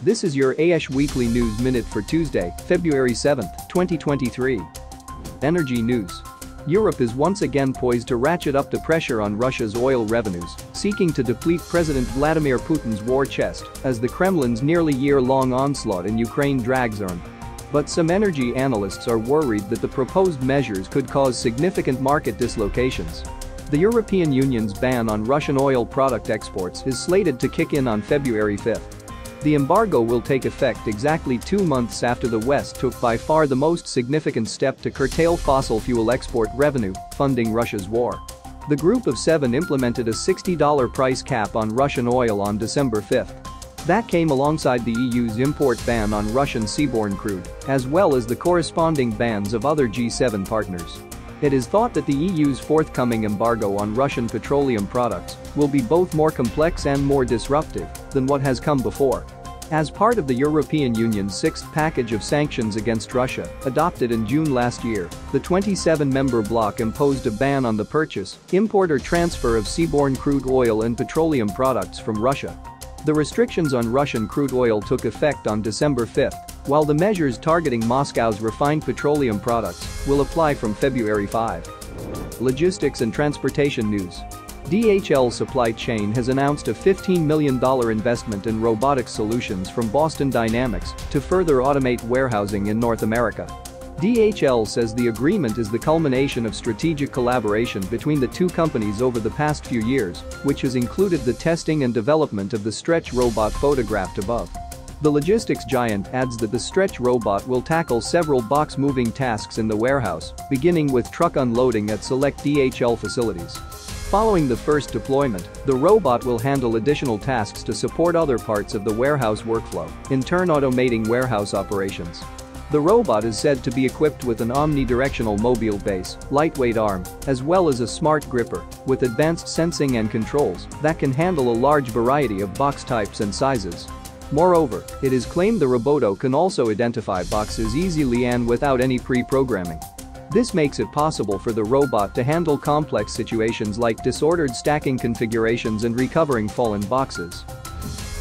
This is your AESH Weekly News Minute for Tuesday, February 7, 2023. Energy news. Europe is once again poised to ratchet up the pressure on Russia's oil revenues, seeking to deplete President Vladimir Putin's war chest as the Kremlin's nearly year-long onslaught in Ukraine drags on. But some energy analysts are worried that the proposed measures could cause significant market dislocations. The European Union's ban on Russian oil product exports is slated to kick in on February 5. The embargo will take effect exactly 2 months after the West took by far the most significant step to curtail fossil fuel export revenue, funding Russia's war. The Group of Seven implemented a $60 price cap on Russian oil on December 5. That came alongside the EU's import ban on Russian seaborne crude, as well as the corresponding bans of other G7 partners. It is thought that the EU's forthcoming embargo on Russian petroleum products will be both more complex and more disruptive than what has come before. As part of the European Union's sixth package of sanctions against Russia, adopted in June last year, the 27-member bloc imposed a ban on the purchase, import or transfer of seaborne crude oil and petroleum products from Russia. The restrictions on Russian crude oil took effect on December 5, while the measures targeting Moscow's refined petroleum products will apply from February 5. Logistics and transportation news. DHL Supply Chain has announced a $15 million investment in robotic solutions from Boston Dynamics to further automate warehousing in North America. DHL says the agreement is the culmination of strategic collaboration between the two companies over the past few years, which has included the testing and development of the Stretch robot photographed above. The logistics giant adds that the Stretch robot will tackle several box-moving tasks in the warehouse, beginning with truck unloading at select DHL facilities. Following the first deployment, the robot will handle additional tasks to support other parts of the warehouse workflow, in turn automating warehouse operations. The robot is said to be equipped with an omnidirectional mobile base, lightweight arm, as well as a smart gripper with advanced sensing and controls that can handle a large variety of box types and sizes. Moreover, it is claimed the Roboto can also identify boxes easily and without any pre-programming. This makes it possible for the robot to handle complex situations like disordered stacking configurations and recovering fallen boxes.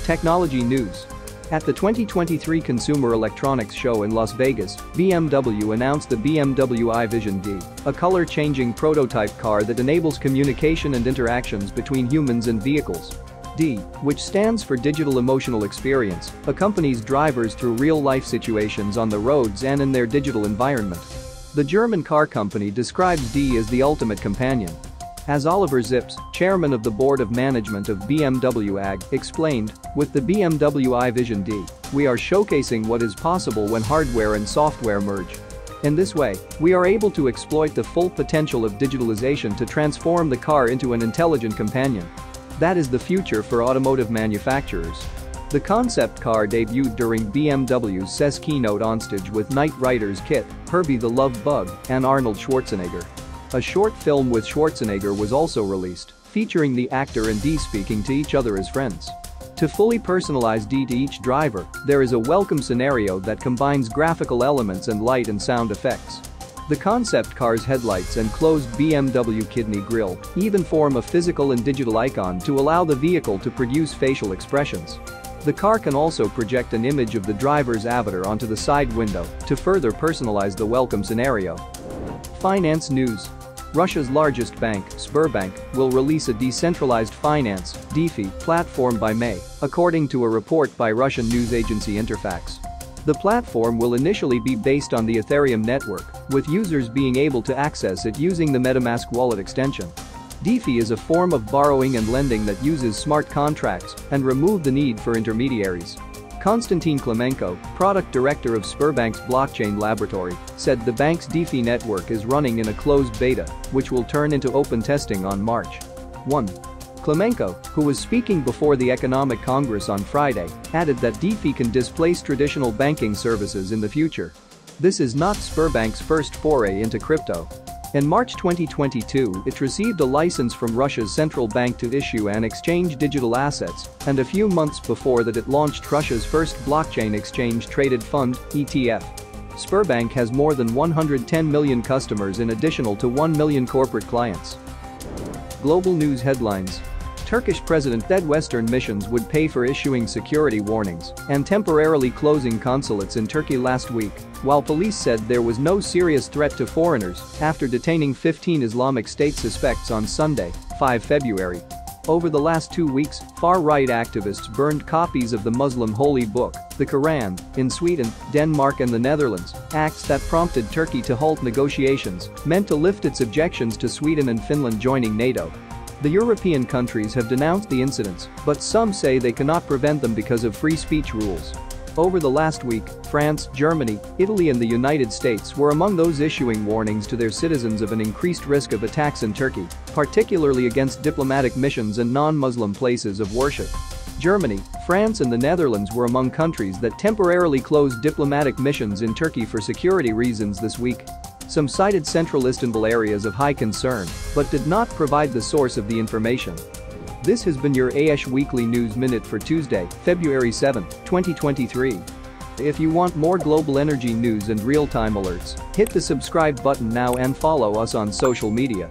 Technology news. At the 2023 Consumer Electronics Show in Las Vegas, BMW announced the BMW iVision D, a color-changing prototype car that enables communication and interactions between humans and vehicles. D, which stands for Digital Emotional Experience, accompanies drivers through real-life situations on the roads and in their digital environment. The German car company describes D as the ultimate companion. As Oliver Zips, chairman of the board of management of BMW AG, explained, with the BMW iVision D, we are showcasing what is possible when hardware and software merge. In this way, we are able to exploit the full potential of digitalization to transform the car into an intelligent companion. That is the future for automotive manufacturers. The concept car debuted during BMW's CES keynote onstage with Knight Rider's Kit, Herbie the Love Bug, and Arnold Schwarzenegger. A short film with Schwarzenegger was also released, featuring the actor and D speaking to each other as friends. To fully personalize D to each driver, there is a welcome scenario that combines graphical elements and light and sound effects. The concept car's headlights and closed BMW kidney grille even form a physical and digital icon to allow the vehicle to produce facial expressions. The car can also project an image of the driver's avatar onto the side window to further personalize the welcome scenario. Finance news. Russia's largest bank, Sberbank, will release a decentralized finance (DeFi) platform by May, according to a report by Russian news agency Interfax. The platform will initially be based on the Ethereum network, with users being able to access it using the MetaMask wallet extension. DeFi is a form of borrowing and lending that uses smart contracts and remove the need for intermediaries. Konstantin Klemenko, product director of Sberbank's blockchain laboratory, said the bank's DeFi network is running in a closed beta, which will turn into open testing on March 1. Klemenko, who was speaking before the Economic Congress on Friday, added that DeFi can displace traditional banking services in the future. This is not Sberbank's first foray into crypto. In March 2022, it received a license from Russia's central bank to issue and exchange digital assets, and a few months before that it launched Russia's first blockchain exchange-traded fund, ETF. Sberbank has more than 110 million customers in addition to 1 million corporate clients. Global news headlines. Turkish president said Western missions would pay for issuing security warnings and temporarily closing consulates in Turkey last week, while police said there was no serious threat to foreigners after detaining 15 Islamic State suspects on Sunday, 5 February. Over the last 2 weeks, far-right activists burned copies of the Muslim holy book, the Quran, in Sweden, Denmark and the Netherlands, acts that prompted Turkey to halt negotiations meant to lift its objections to Sweden and Finland joining NATO. The European countries have denounced the incidents, but some say they cannot prevent them because of free speech rules. Over the last week, France, Germany, Italy and the United States were among those issuing warnings to their citizens of an increased risk of attacks in Turkey, particularly against diplomatic missions and non-Muslim places of worship. Germany, France and the Netherlands were among countries that temporarily closed diplomatic missions in Turkey for security reasons this week. Some cited central Istanbul areas of high concern, but did not provide the source of the information. This has been your AESH Weekly News Minute for Tuesday, February 7, 2023. If you want more global energy news and real-time alerts, hit the subscribe button now and follow us on social media.